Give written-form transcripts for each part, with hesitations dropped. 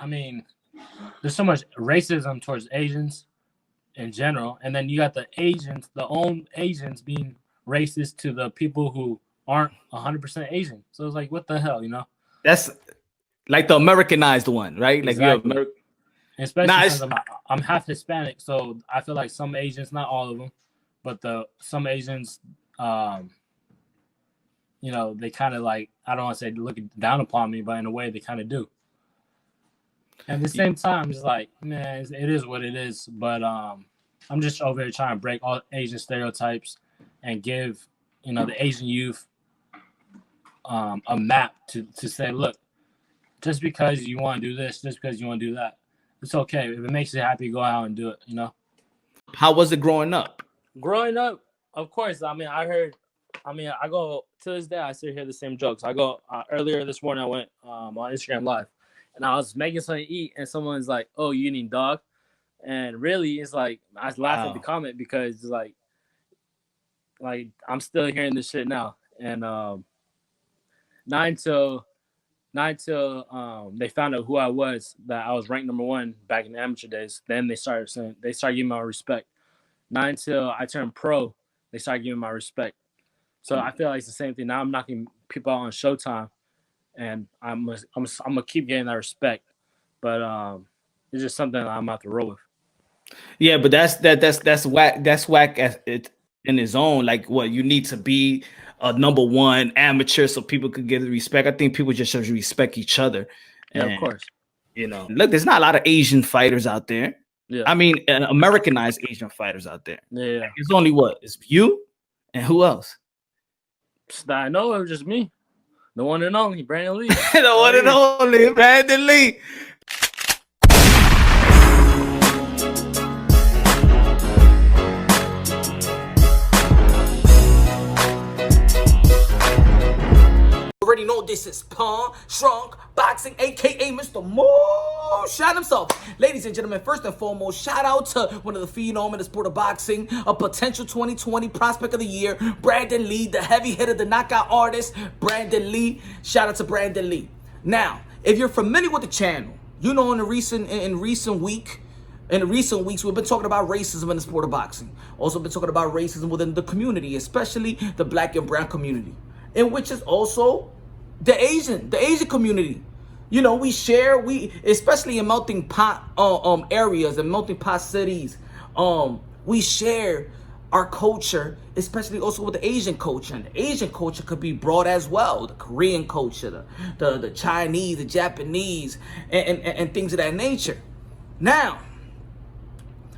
I mean, there's so much racism towards Asians in general, and then you got the own Asians being racist to the people who aren't 100% Asian. So it's like, what the hell, you know? That's like the Americanized one, right? Like you're Exactly. Especially since I'm half Hispanic, so I feel like some Asians, not all of them, but some Asians, you know, they kind of like, I don't want to say looking down upon me, but in a way they kind of do. At the same time, it's like, man, it is what it is. But I'm just over here trying to break all Asian stereotypes and give, you know, the Asian youth a map to say, look, just because you want to do this, just because you want to do that, it's okay. If it makes you happy, go out and do it, you know? How was it growing up? Growing up, of course. I go to this day, I still hear the same jokes. I go earlier this morning, I went on Instagram Live, and I was making something to eat, and someone's like, "Oh, you eating dog?" And really, it's like I was laughing at the comment because it's like I'm still hearing this shit now, and not until they found out who I was, that I was ranked #1 back in the amateur days. Then they started giving me my respect. Not until I turned pro, they started giving me my respect. So I feel like it's the same thing. Now I'm knocking people out on Showtime, and I'm gonna keep getting that respect. But it's just something I'm about to roll with. Yeah, but that's whack. That's whack as it in his own. Like, what you need to be a #1 amateur so people could get the respect. I think people just should respect each other. Yeah, of course. You know, look, there's not a lot of Asian fighters out there. Yeah. I mean, Americanized Asian fighters out there. Yeah. Like, it's only it's you and who else? I know it was just me. The one and only, Brandon Lee. The one and only, Brandon Lee. Already know this is PUNSH Boxing, aka Mr. Moonshine himself. Ladies and gentlemen, first and foremost, shout out to one of the phenom in the sport of boxing, a potential 2020 prospect of the year, Brandon Lee, the heavy hitter, the knockout artist, Brandon Lee. Shout out to Brandon Lee. Now, if you're familiar with the channel, you know in recent weeks, we've been talking about racism in the sport of boxing. Also been talking about racism within the community, especially the black and brown community, in which is also the Asian community. You know, especially in melting pot areas and melting pot cities, we share our culture, especially also with the Asian culture. And the Asian culture could be broad as well. The Korean culture, the Chinese, the Japanese, and things of that nature. Now,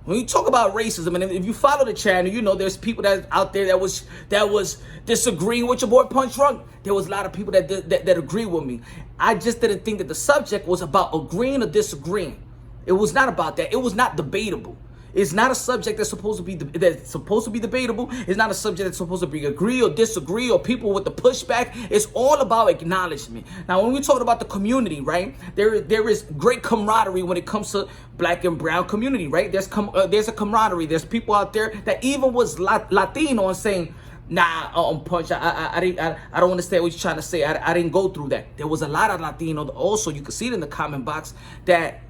when you talk about racism, and if you follow the channel, you know there's people that out there that was disagreeing with your boy Punch Drunk. There was a lot of people that agree with me. I just didn't think that the subject was about agreeing or disagreeing. It was not about that. It was not debatable. It's not a subject that's supposed to be debatable. It's not a subject that's supposed to be agree or disagree or people with the pushback. It's all about acknowledgement. Now, when we talk about the community, right? There is great camaraderie when it comes to black and brown community, right? There's a camaraderie. There's people out there that even was Latino and saying, nah, Punch, I don't understand what you're trying to say. I didn't go through that. There was a lot of Latino also. You can see it in the comment box that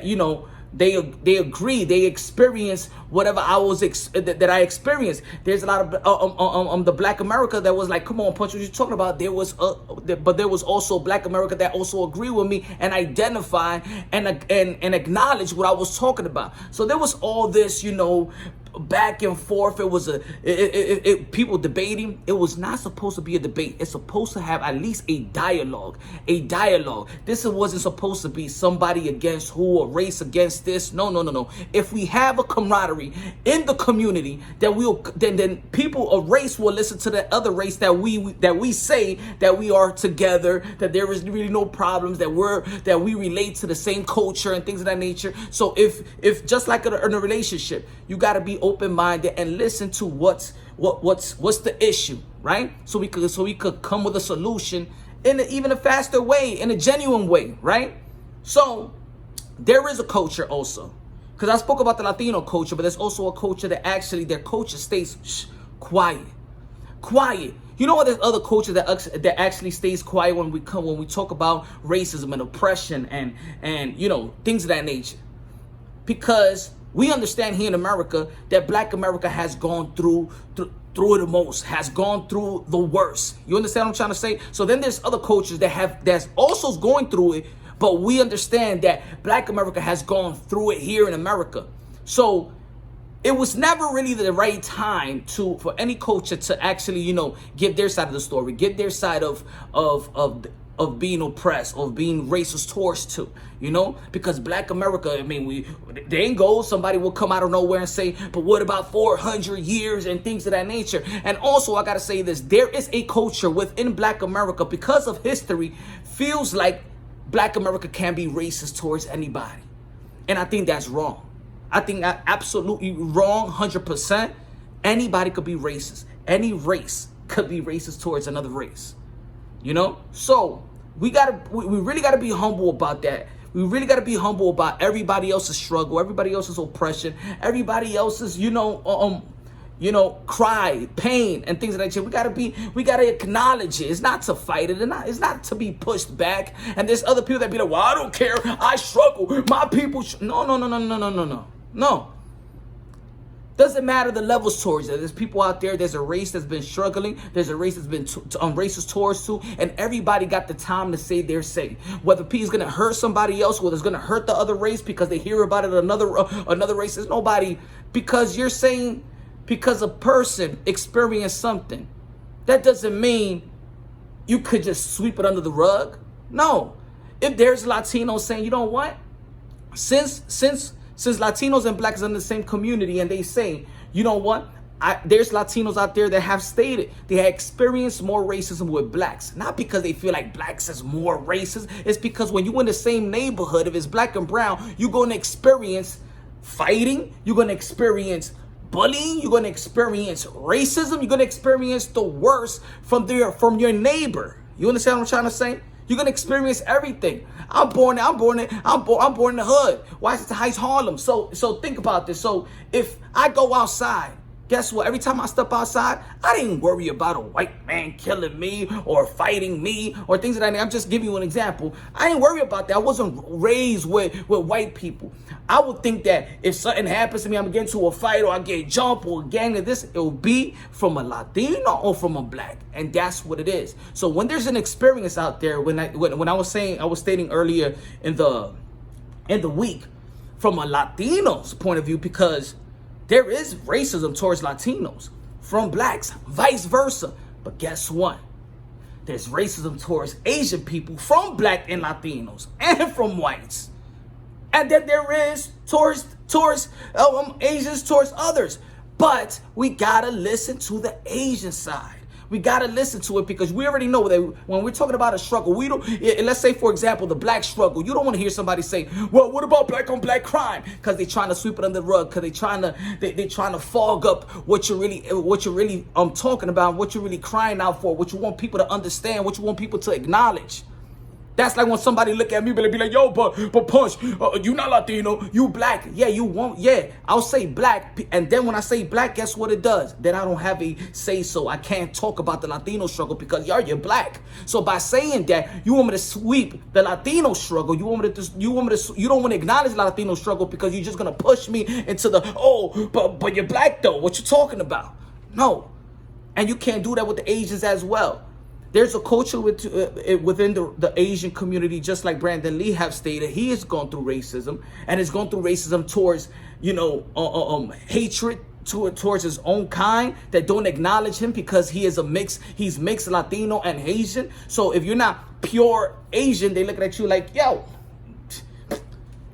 you know. They agree. They experience whatever that I experienced. There's a lot of the Black America that was like, come on, Punch, what you talking about? But there was also Black America that also agree with me and identify and acknowledge what I was talking about. So there was all this, you know, back and forth. It was people debating. It was not supposed to be a debate. It's supposed to have at least a dialogue. This wasn't supposed to be somebody against who or race against this. No. If we have a camaraderie in the community, then people of race will listen to the other race that we say that we are together, that there is really no problems, that we relate to the same culture and things of that nature. So if just like in a relationship, you got to be open-minded and listen to what's the issue, right? So we could come with a solution in even a faster way, in a genuine way, right? So there is a culture also, because I spoke about the Latino culture, but there's also a culture that actually their culture stays quiet. quiet. You know what? There's other culture that actually stays quiet when we talk about racism and oppression and things of that nature, because we understand here in America that Black America has gone through it the most, has gone through the worst. You understand what I'm trying to say? So then there's other cultures that's also going through it, but we understand that Black America has gone through it here in America. So it was never really the right time for any culture to actually, give their side of the story, give their side of being oppressed, of being racist towards too, because Black America, I mean, they ain't gold. Somebody will come out of nowhere and say, but what about 400 years and things of that nature? And also, I got to say this, there is a culture within Black America, because of history, feels like Black America can be racist towards anybody. And I think that's wrong. I think that's absolutely wrong, 100%. Anybody could be racist. Any race could be racist towards another race. So we really gotta be humble about that. We really gotta be humble about everybody else's struggle, everybody else's oppression, everybody else's, cry, pain, and things of that nature. We gotta acknowledge it. It's not to fight it, it's not to be pushed back. And there's other people that be like, well, I don't care, I struggle, my people. No. Doesn't matter the levels towards it. There's people out there, there's a race that's been struggling, there's a race that's been racist towards too, and everybody got the time to say their say. Whether P is gonna hurt somebody else, whether it's gonna hurt the other race because they hear about it another race, there's nobody, because you're saying, because a person experienced something, that doesn't mean you could just sweep it under the rug. No. If there's Latinos saying, you know what, since Latinos and Blacks are in the same community, and they say, you know what, there's Latinos out there that have stated they have experienced more racism with Blacks. Not because they feel like Blacks is more racist. It's because when you're in the same neighborhood, if it's Black and brown, you're going to experience fighting. You're going to experience bullying. You're going to experience racism. You're going to experience the worst from your neighbor. You understand what I'm trying to say? You're gonna experience everything. I'm born in the hood. Washington Heights, Harlem. So think about this. So if I go outside, guess what? Every time I step outside, I didn't worry about a white man killing me or fighting me or things of that nature. I'm just giving you an example. I didn't worry about that. I wasn't raised with white people. I would think that if something happens to me, I'm getting into a fight or I get jumped or a gang of this, it will be from a Latino or from a Black. And that's what it is. So when there's an experience out there, when I was stating earlier in the week, from a Latino's point of view, because there is racism towards Latinos from Blacks, vice versa. But guess what? There's racism towards Asian people from Black and Latinos and from whites. And then there is towards Asians towards others. But we gotta listen to the Asian side. We gotta listen to it, because we already know that when we're talking about a struggle, we don't. Let's say, for example, the Black struggle. You don't want to hear somebody say, "Well, what about Black on Black crime?" Because they're trying to sweep it under the rug. Because they're trying to fog up what you're really talking about, what you're really crying out for, what you want people to understand, what you want people to acknowledge. That's like when somebody look at me, but be like, yo, but Punch, you not Latino, you Black. Yeah, you won't. Yeah, I'll say Black. And then when I say Black, guess what it does? Then I don't have a say so. I can't talk about the Latino struggle because you're Black. So by saying that, you want me to sweep the Latino struggle. You don't want to acknowledge the Latino struggle because you're just going to push me into but you're Black though. What you talking about? No. And you can't do that with the Asians as well. There's a culture within the Asian community, just like Brandon Lee have stated. He has gone through racism, and has gone through racism towards, hatred towards his own kind that don't acknowledge him because he's mixed Latino and Asian. So if you're not pure Asian, they look at you like, yo,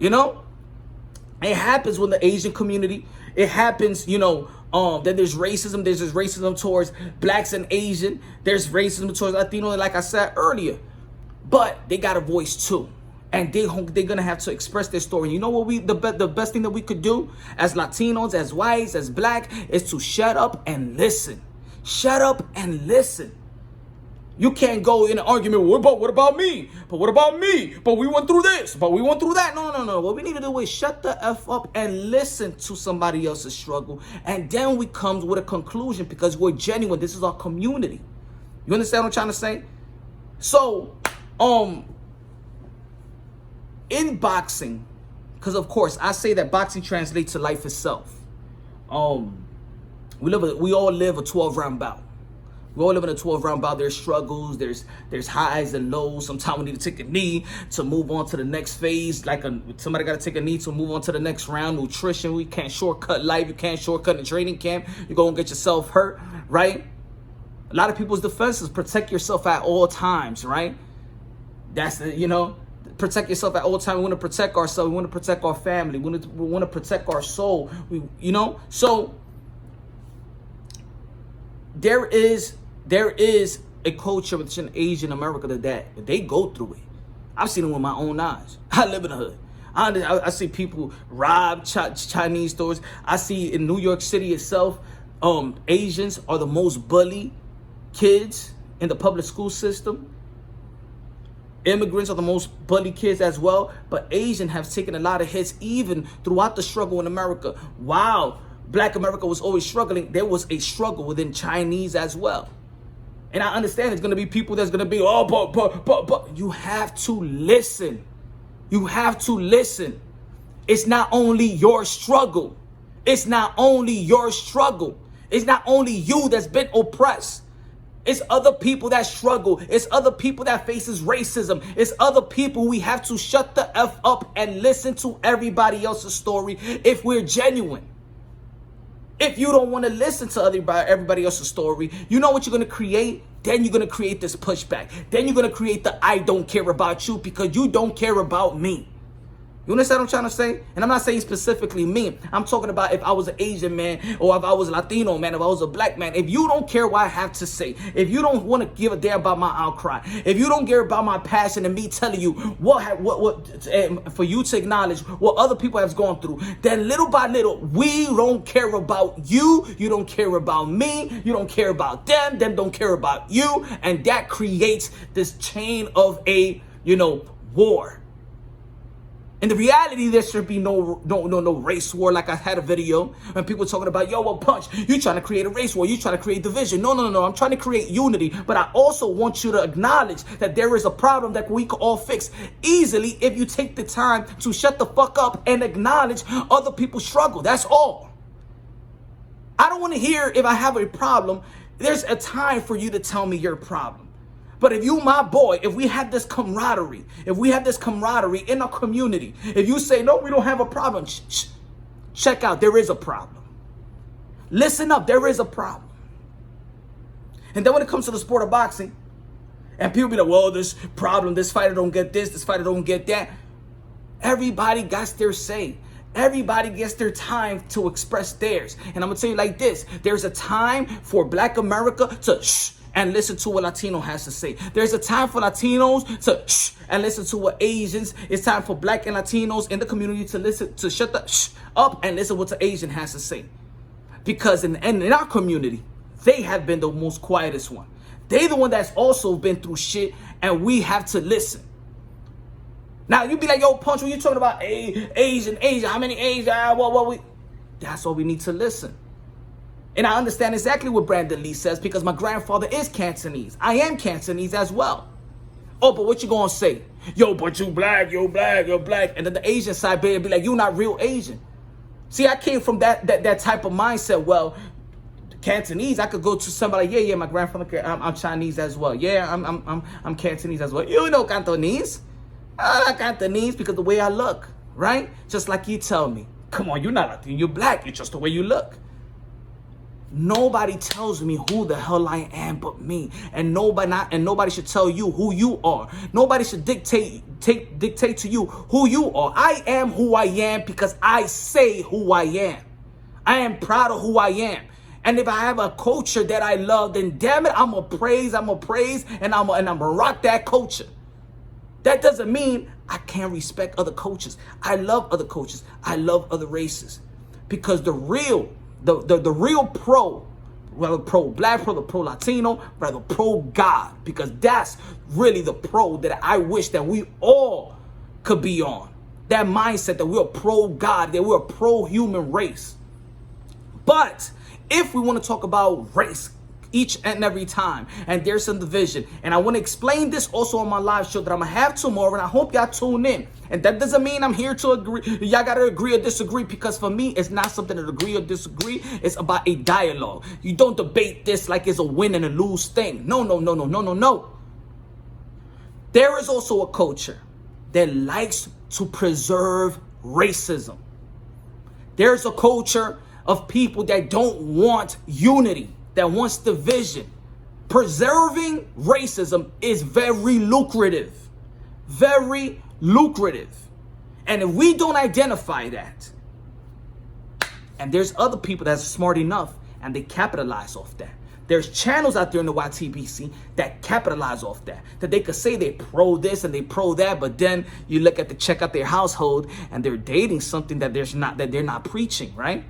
it happens with the Asian community. It happens, then there's racism. There's this racism towards Blacks and Asian. There's racism towards Latino, like I said earlier. But they got a voice too. And they're going to have to express their story. You know what the best thing that we could do as Latinos, as whites, as Black, is to shut up and listen. Shut up and listen. You can't go in an argument, what about me? But what about me? But we went through this, but we went through that. No. What we need to do is shut the F up and listen to somebody else's struggle. And then we come with a conclusion because we're genuine. This is our community. You understand what I'm trying to say? So, in boxing, because of course I say that boxing translates to life itself. We all live a 12-round bout. We all live in a 12-round bout. There's struggles, there's highs and lows. Sometimes we need to take a knee to move on to the next phase. Somebody got to take a knee to move on to the next round. Nutrition, we can't shortcut life. You can't shortcut in training camp. You're going to get yourself hurt, right? A lot of people's defense is protect yourself at all times, right? That's, protect yourself at all times. We want to protect ourselves. We want to protect our family. We want to protect our soul. So there is a culture within Asian America that they go through it. I've seen it with my own eyes. I live in the hood. I see people rob Chinese stores. I see in New York City itself, Asians are the most bullied kids in the public school system. Immigrants are the most bullied kids as well. But Asians have taken a lot of hits even throughout the struggle in America. Wow. Black America was always struggling. There was a struggle within Chinese as well. And I understand there's going to be people that's going to be, but you have to listen. You have to listen. It's not only your struggle. It's not only your struggle. It's not only you that's been oppressed. It's other people that struggle. It's other people that faces racism. It's other people. We have to shut the F up and listen to everybody else's story if we're genuine. If you don't want to listen to everybody else's story, you know what you're going to create? Then you're going to create this pushback. Then you're going to create the I don't care about you because you don't care about me. You understand what I'm trying to say? And I'm not saying specifically me. I'm talking about if I was an Asian man or if I was a Latino man, if I was a black man. If you don't care what I have to say, if you don't want to give a damn about my outcry, if you don't care about my passion and me telling you for you to acknowledge what other people have gone through, then little by little, we don't care about you. You don't care about me. You don't care about them. Them don't care about you. And that creates this chain of a, war. In the reality, there should be no race war. Like I had a video when people talking about, Punch, you trying to create a race war. You trying to create division. No. I'm trying to create unity. But I also want you to acknowledge that there is a problem that we can all fix easily if you take the time to shut the fuck up and acknowledge other people's struggle. That's all. I don't want to hear if I have a problem. There's a time for you to tell me your problem. But if you, my boy, if we have this camaraderie in our community, if you say, no, we don't have a problem, check out, there is a problem. Listen up, there is a problem. And then when it comes to the sport of boxing, and people be like, well, this problem, this fighter don't get this fighter don't get that. Everybody got their say. Everybody gets their time to express theirs. And I'm going to tell you like this. There's a time for Black America to and listen to what Latino has to say. There's a time for Latinos to and listen to what Asians. It's time for Black and Latinos in the community to listen, to shut the up and listen what the Asian has to say. Because in our community, they have been the most quietest one. They the one that's also been through shit, and we have to listen. Now you be like, Punch, when you talking about Asian, how many Asians? That's why we need to listen. And I understand exactly what Brandon Lee says because my grandfather is Cantonese. I am Cantonese as well. Oh, but what you gonna say? But you black, you're black. And then the Asian side be like, you not real Asian. See, I came from that type of mindset. Well, Cantonese, I could go to somebody, my grandfather, I'm Chinese as well. Yeah, I'm Cantonese as well. You know Cantonese. I like Cantonese because the way I look, right? Just like you tell me. Come on, you're not Latino, you're black. It's just the way you look. Nobody tells me who the hell I am but me. And nobody should tell you who you are. Nobody should dictate to you who you are. I am who I am because I say who I am. I am proud of who I am. And if I have a culture that I love, then damn it, I'm gonna praise, and I'm gonna rock that culture. That doesn't mean I can't respect other cultures. I love other cultures. I love other races. Because the real pro whether pro-black, whether pro-Latino, whether pro-God, because that's really the pro that I wish that we all could be on. That mindset that we're pro-God, that we're a pro-human race. But if we want to talk about race each and every time, and there's some division, and I want to explain this also on my live show that I'm going to have tomorrow, and I hope y'all tune in. And that doesn't mean I'm here to agree. Y'all got to agree or disagree, because for me, it's not something to agree or disagree. It's about a dialogue. You don't debate this like it's a win and a lose thing. No, no, no, no, no, no, no. There is also a culture that likes to preserve racism. There's a culture of people that don't want unity, that wants division. Preserving racism is very lucrative. Very lucrative. And if we don't identify that, and there's other people that's smart enough and they capitalize off that. There's channels out there in the YTBC that capitalize off that. That they could say they pro this and they pro that, but then you look at check out their household and they're dating something that they're not preaching, right?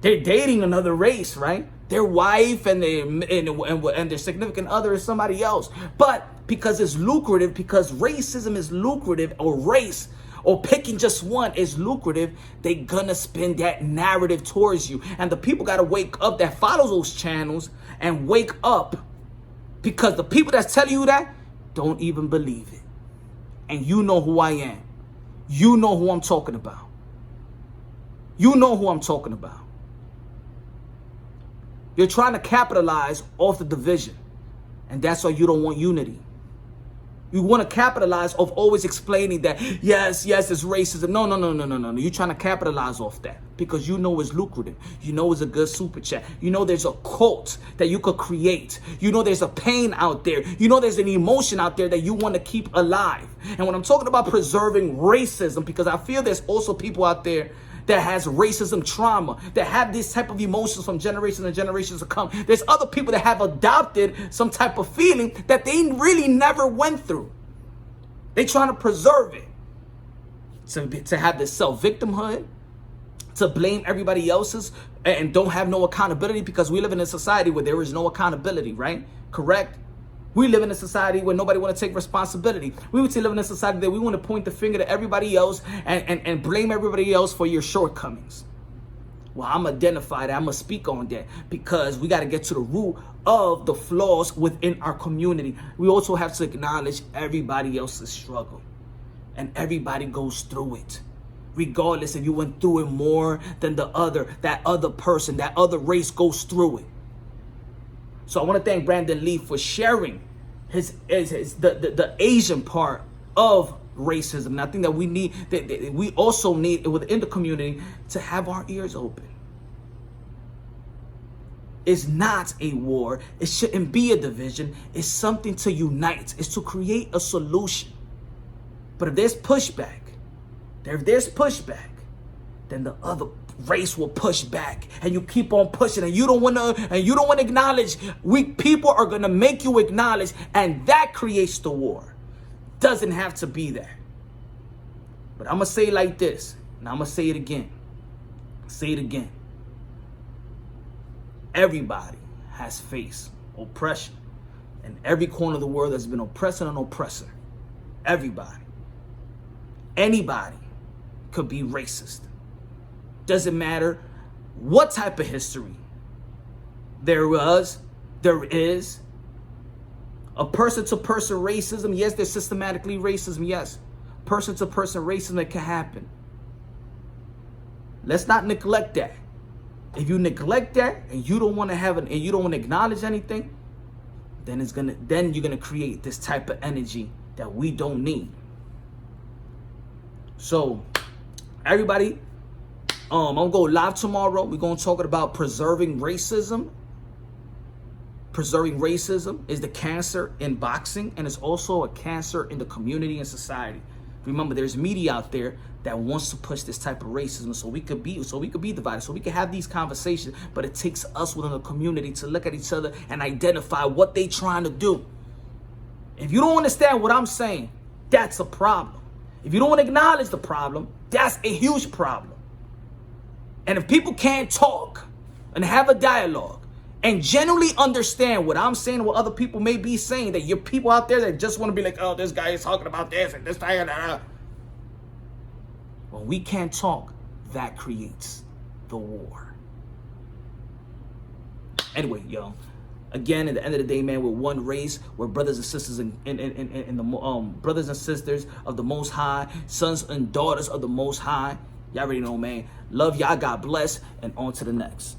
They're dating another race, right? Their wife and their significant other is somebody else. But because it's lucrative, because racism is lucrative, or race, or picking just one is lucrative, they gonna spin that narrative towards you. And the people gotta wake up that follow those channels and wake up, because the people that's telling you that don't even believe it. And you know who I am. You know who I'm talking about. You know who I'm talking about. You're trying to capitalize off the division. And that's why you don't want unity. You want to capitalize off always explaining that, yes, it's racism. No, no, no, no, no, no. You're trying to capitalize off that because you know it's lucrative. You know it's a good super chat. You know there's a cult that you could create. You know there's a pain out there. You know there's an emotion out there that you want to keep alive. And when I'm talking about preserving racism, because I feel there's also people out there that has racism trauma, that have this type of emotions from generations and generations to come. There's other people that have adopted some type of feeling that they really never went through. They trying to preserve it. To have this self-victimhood, to blame everybody else's, and don't have no accountability, because we live in a society where there is no accountability, right? Correct? We live in a society where nobody want to take responsibility. We would say live in a society that we want to point the finger to everybody else and blame everybody else for your shortcomings. Well, I'm going to identify that. I'm going to speak on that, because we got to get to the root of the flaws within our community. We also have to acknowledge everybody else's struggle. And everybody goes through it. Regardless if you went through it more than that other person, that other race goes through it. So I want to thank Brandon Lee for sharing the Asian part of racism. And I think that we also need within the community to have our ears open. It's not a war. It shouldn't be a division. It's something to unite. It's to create a solution. But if there's pushback, then the other race will push back, and you keep on pushing, and you don't want to acknowledge. People are going to make you acknowledge, and that creates the war. Doesn't have to be there. But I'm going to say it like this, and I'm going to say it again. Everybody has faced oppression. In every corner of the world, there's been oppressor and oppressor. Everybody. Anybody could be racist. Doesn't matter what type of history there is. A person-to-person racism, yes, there's systematically racism, yes. Person-to-person racism, that can happen. Let's not neglect that. If you neglect that and you don't want to and you don't want to acknowledge anything, then you're gonna create this type of energy that we don't need. So, everybody, I'm going to go live tomorrow. We're going to talk about preserving racism. Preserving racism is the cancer in boxing, and it's also a cancer in the community and society. Remember, there's media out there that wants to push this type of racism so we could be divided, so we can have these conversations, but it takes us within the community to look at each other and identify what they trying to do. If you don't understand what I'm saying, that's a problem. If you don't want to acknowledge the problem, that's a huge problem. And if people can't talk and have a dialogue and genuinely understand what I'm saying, what other people may be saying, that you're people out there that just want to be like, oh, this guy is talking about this and this, that. When we can't talk, that creates the war. Anyway, yo, again, at the end of the day, man, we're one race. We're brothers and sisters in the brothers and sisters of the Most High, sons and daughters of the Most High. Y'all already know, man. Love y'all. God bless, and on to the next.